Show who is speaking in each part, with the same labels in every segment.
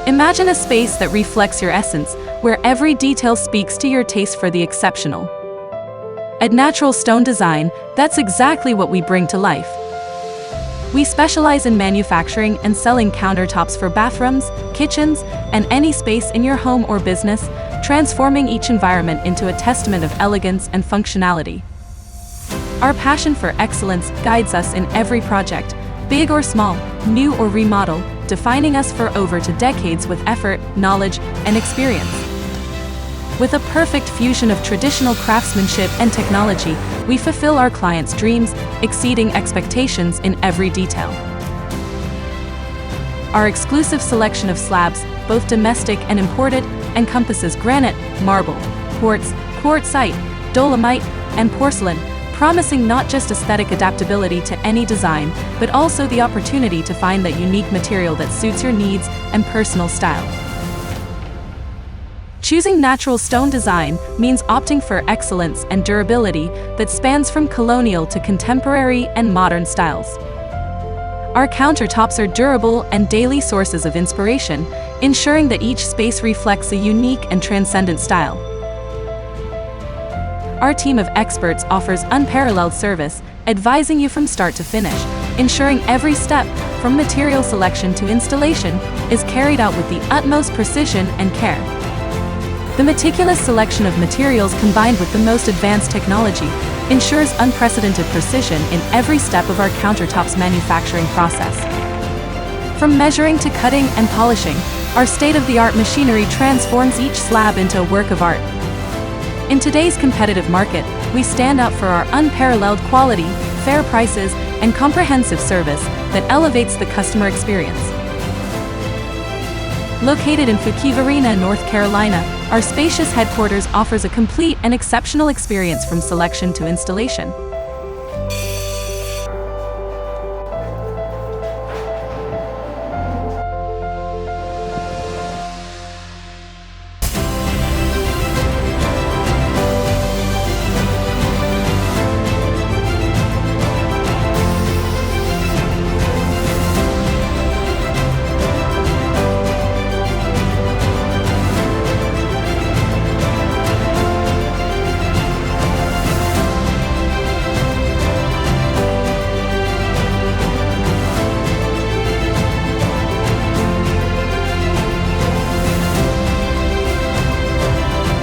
Speaker 1: Imagine a space that reflects your essence, where every detail speaks to your taste for the exceptional. At Natural Stone Design, that's exactly what we bring to life. We specialize in manufacturing and selling countertops for bathrooms, kitchens, and any space in your home or business, transforming each environment into a testament of elegance and functionality. Our passion for excellence guides us in every project, big or small, new or remodel, defining us for over 2 decades with effort, knowledge, and experience. With a perfect fusion of traditional craftsmanship and technology, we fulfill our clients' dreams, exceeding expectations in every detail. Our exclusive selection of slabs, both domestic and imported, encompasses granite, marble, quartz, quartzite, dolomite, and porcelain, promising not just aesthetic adaptability to any design, but also the opportunity to find that unique material that suits your needs and personal style. Choosing Natural Stone Design means opting for excellence and durability that spans from colonial to contemporary and modern styles. Our countertops are durable and daily sources of inspiration, ensuring that each space reflects a unique and transcendent style. Our team of experts offers unparalleled service, advising you from start to finish, ensuring every step, from material selection to installation, is carried out with the utmost precision and care. The meticulous selection of materials combined with the most advanced technology ensures unprecedented precision in every step of our countertops manufacturing process. From measuring to cutting and polishing, our state-of-the-art machinery transforms each slab into a work of art. In today's competitive market, we stand out for our unparalleled quality, fair prices, and comprehensive service that elevates the customer experience. Located in Fuquay-Varina, North Carolina, our spacious headquarters offers a complete and exceptional experience from selection to installation.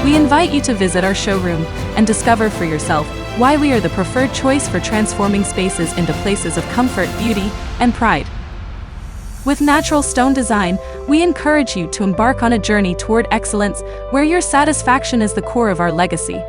Speaker 1: We invite you to visit our showroom and discover for yourself why we are the preferred choice for transforming spaces into places of comfort, beauty, and pride. With Natural Stone Design, we encourage you to embark on a journey toward excellence where your satisfaction is the core of our legacy.